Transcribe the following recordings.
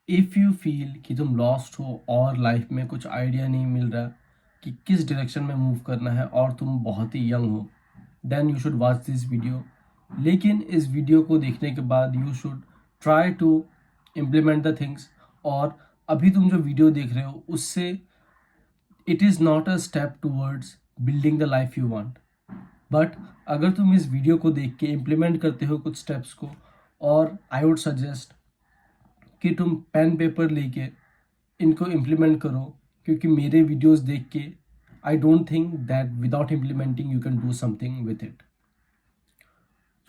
If you feel कि तुम lost हो और लाइफ में कुछ आइडिया नहीं मिल रहा कि किस डायरेक्शन में मूव करना है और तुम बहुत ही यंग हो, then you should watch this video. लेकिन इस वीडियो को देखने के बाद you should try to implement the things. और अभी तुम जो वीडियो देख रहे हो उससे it is not a step towards building the life you want, but अगर तुम इस वीडियो को देख के इम्प्लीमेंट करते हो कुछ स्टेप्स को, और आई वुड सजेस्ट कि तुम पेन पेपर लेके इनको इम्प्लीमेंट करो, क्योंकि मेरे वीडियोस देख के I don't think that without implementing you can do something with it.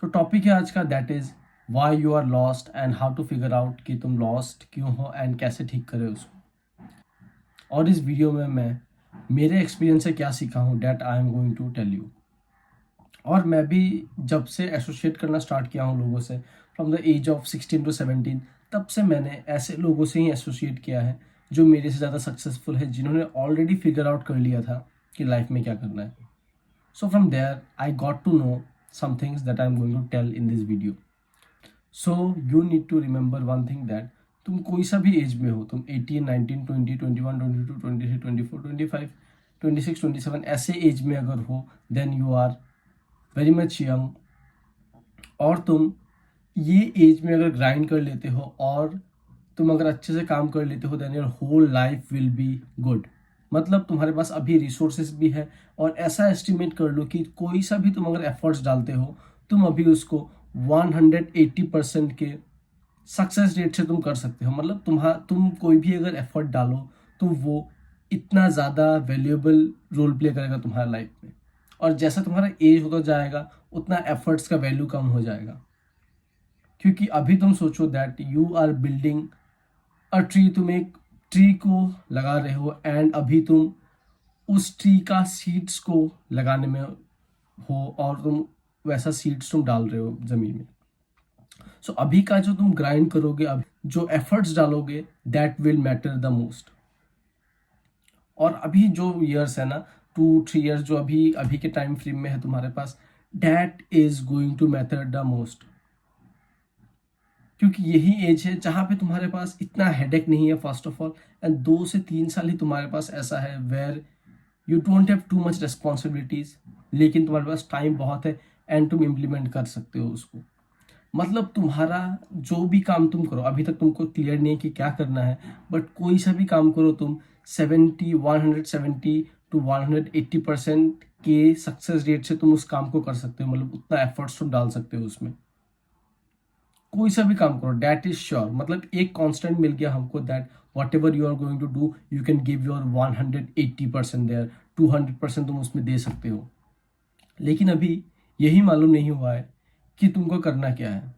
So topic है आज का, that is why you are lost and how to figure out कि तुम लॉस्ट क्यों हो एंड कैसे ठीक करें उसको। और इस वीडियो में मैं मेरे एक्सपीरियंस से क्या सीखा हूँ that I am going to tell you. और मैं भी जब से एसोसिएट करना स्टार्ट किया हूँ लोगों से, from the age of 16 to 17, तब से मैंने ऐसे लोगों से ही एसोसिएट किया है जो मेरे से ज़्यादा सक्सेसफुल है, जिन्होंने ऑलरेडी फिगर आउट कर लिया था कि लाइफ में क्या करना है। So from there I got to know some things that I am going to tell in this video. So you need to remember one thing, that तुम कोई सा भी एज में हो, तुम 18, 19, 20, 21, 22, 23, 24, 25, 26, 27 ऐसे एज में अगर हो, then you are very much young. और तुम ये एज में अगर ग्राइंड कर लेते हो और तुम अगर अच्छे से काम कर लेते हो, then your whole life will be good. मतलब तुम्हारे पास अभी रिसोर्सेज भी है, और ऐसा एस्टिमेट कर लो कि कोई सा भी तुम अगर एफर्ट्स डालते हो, तुम अभी उसको 180% के सक्सेस रेट से तुम कर सकते हो। मतलब तुम कोई भी अगर एफर्ट डालो तो वो इतना ज़्यादा वैल्यूएबल रोल प्ले करेगा तुम्हारे लाइफ में। और जैसा तुम्हारा एज होता जाएगा उतना एफर्ट्स का वैल्यू कम हो जाएगा। क्योंकि अभी तुम सोचो that you are building a tree, तुम एक ट्री को लगा रहे हो एंड अभी तुम उस ट्री का सीड्स को लगाने में हो, और तुम वैसा सीड्स तुम डाल रहे हो ज़मीन में। सो अभी का जो तुम ग्राइंड करोगे, अभी जो एफर्ट्स डालोगे, that will matter the most. और अभी जो ईयर्स है ना, 2-3 ईयर्स जो अभी अभी के टाइम फ्रेम में है तुम्हारे पास, that is going to matter the most. क्योंकि यही एज है जहाँ पे तुम्हारे पास इतना हेडेक नहीं है फर्स्ट ऑफ ऑल, एंड 2 से 3 साल ही तुम्हारे पास ऐसा है where you don't have too much responsibilities, लेकिन तुम्हारे पास टाइम बहुत है एंड तुम इम्प्लीमेंट कर सकते हो उसको। मतलब तुम्हारा जो भी काम तुम करो, अभी तक तुमको क्लियर नहीं है कि क्या करना है, बट कोई सा भी काम करो तुम 170 to 180% के सक्सेस रेट से तुम उस काम को कर सकते हो। मतलब उतना एफर्ट्स तुम डाल सकते हो उसमें। कोई सा भी काम करो, डैट इज श्योर। मतलब एक कांस्टेंट मिल गया हमको, that whatever you are going to do you can give your 180% there, 200% तुम उसमें दे सकते हो। लेकिन अभी यही मालूम नहीं हुआ है कि तुमको करना क्या है।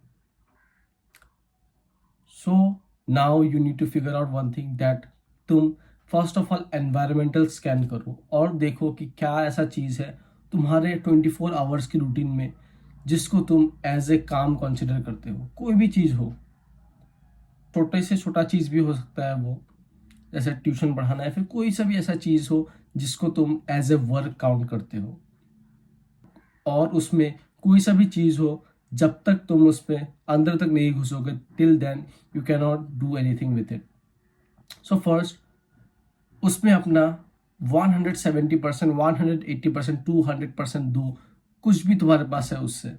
So now you need to figure out one thing, that तुम first of all environmental scan करो और देखो कि क्या ऐसा चीज़ है तुम्हारे 24 आवर्स की रूटीन में जिसको तुम एज ए काम कंसिडर करते हो। कोई भी चीज़ हो, छोटे से छोटा चीज़ भी हो सकता है वो, जैसे ट्यूशन पढ़ाना है, फिर कोई सा भी ऐसा चीज़ हो जिसको तुम एज ए वर्क काउंट करते हो। और उसमें कोई सा भी चीज़ हो, जब तक तुम उसमें अंदर तक नहीं घुसोगे, till then you can not do anything with it. So first उसमें अपना 170%, 180%, 200% दो। कुछ भी तुम्हारे पास है उससे,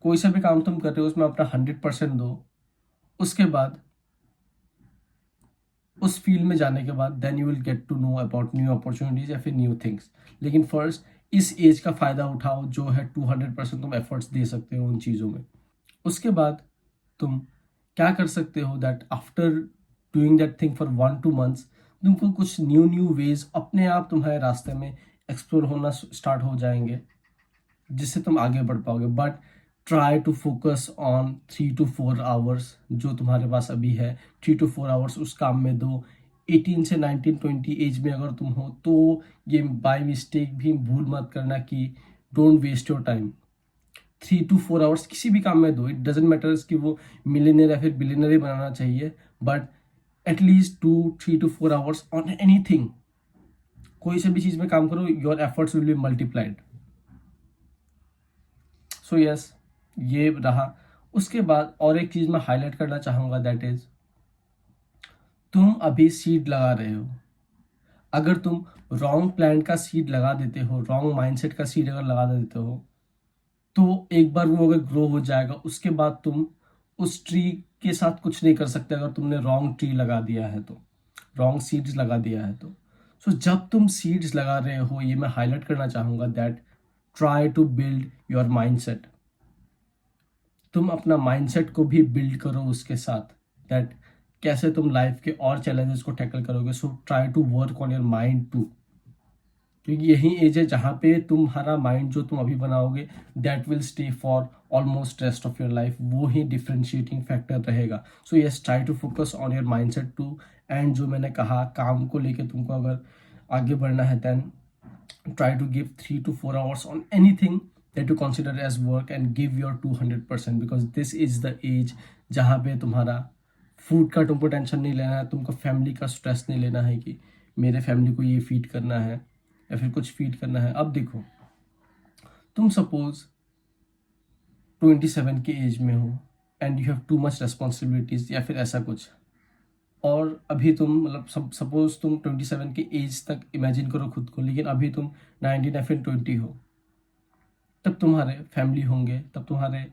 कोई सा भी काम तुम कर रहे हो उसमें अपना 100% दो। उसके बाद उस फील्ड में जाने के बाद then you will get to know about new opportunities या फिर न्यू थिंग्स। लेकिन फर्स्ट इस एज का फ़ायदा उठाओ जो है 200% तुम एफर्ट्स दे सकते हो उन चीज़ों में। उसके बाद तुम क्या कर सकते हो, that after doing that thing for 1-2 months, तुमको कुछ न्यू न्यू वेज अपने आप तुम्हारे रास्ते में एक्सप्लोर होना स्टार्ट हो जाएंगे, जिससे तुम आगे बढ़ पाओगे। But try to focus on 3-4 hours जो तुम्हारे पास अभी है। 3-4 आवर्स उस काम में दो। 18 से 19-20 एज में अगर तुम हो तो ये बाय मिस्टेक भी भूल मत करना कि don't waste your time. 3-4 hours किसी भी काम में दो। इट डजेंट मैटर कि वो मिलियनर या फिर बिलियनर ही बनाना चाहिए, but at least 3-4 hours on anything. कोई सी भी चीज़ में काम करो, your efforts will be multiplied. So yes, ये रहा। उसके बाद और एक चीज़ मैं हाईलाइट करना चाहूँगा, दैट इज़ तुम अभी सीड लगा रहे हो। अगर तुम रॉन्ग प्लान का सीड लगा देते हो, रॉन्ग माइंडसेट का सीड अगर लगा देते हो, तो एक बार वो अगर ग्रो हो जाएगा, उसके बाद तुम उस ट्री के साथ कुछ नहीं कर सकते अगर तुमने रॉन्ग ट्री लगा दिया है तो, रॉन्ग सीड्स लगा दिया है तो। सो जब तुम सीड्स लगा रहे हो, ये मैं हाईलाइट करना चाहूँगा that try to build your mindset. तुम अपना माइंडसेट को भी बिल्ड करो उसके साथ, दैट कैसे तुम लाइफ के और चैलेंजेस को टैकल करोगे। So try to work on your mind too, क्योंकि यही एज है जहाँ पे तुम्हारा माइंड जो तुम अभी बनाओगे that will stay for almost rest of your life, वो ही डिफ्रेंशिएटिंग फैक्टर रहेगा। So yes, try to focus on your mindset too. And जो मैंने कहा, काम को लेके तुमको अगर आगे बढ़ना है, then try to give 3 to 4 hours on anything that you consider as work and give your 200%, because this is the age जहाँ पे तुम्हारा फूड का तुमको टेंशन नहीं लेना है, तुमको फैमिली का स्ट्रेस नहीं लेना है कि मेरे फैमिली को ये फीड करना है या फिर कुछ फीड करना है। अब देखो, तुम सपोज 27 के एज में हो and you have too much responsibilities या फिर ऐसा कुछ, और अभी तुम मतलब सपोज तुम 27 के एज तक इमेजिन करो खुद को, लेकिन अभी तुम 19 या फिर 20 हो, तब तुम्हारे फैमिली होंगे, तब तुम्हारे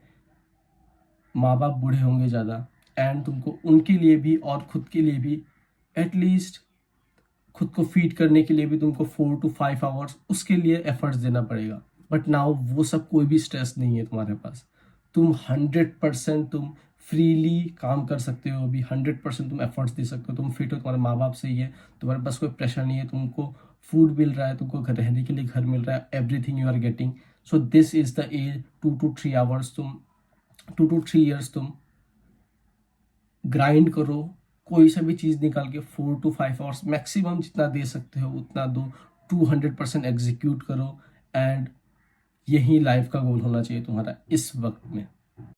माँ बाप बूढ़े होंगे ज़्यादा, एंड तुमको उनके लिए भी और खुद के लिए भी एटलीस्ट खुद को फीड करने के लिए भी तुमको 4 to 5 आवर्स उसके लिए एफर्ट्स देना पड़ेगा। बट नाउ वो सब कोई भी स्ट्रेस नहीं है तुम्हारे पास, तुम 100% तुम फ्रीली काम कर सकते हो, अभी 100% तुम एफर्ट्स दे सकते हो, तुम फिट हो, तुम्हारे माँ बाप सही है, तुम्हारे पास कोई प्रेशर नहीं है, तुमको फूड मिल रहा है, तुमको घर रहने के लिए घर मिल रहा है, everything you are getting. So this is the age 2 to 3 hours तुम 2 to 3 ईयर्स तुम ग्राइंड करो, कोई सा भी चीज़ निकाल के 4 to 5 आवर्स मैक्सिमम जितना दे सकते हो उतना दो, 200% एग्जीक्यूट करो, एंड यही लाइफ का गोल होना चाहिए तुम्हारा इस वक्त में।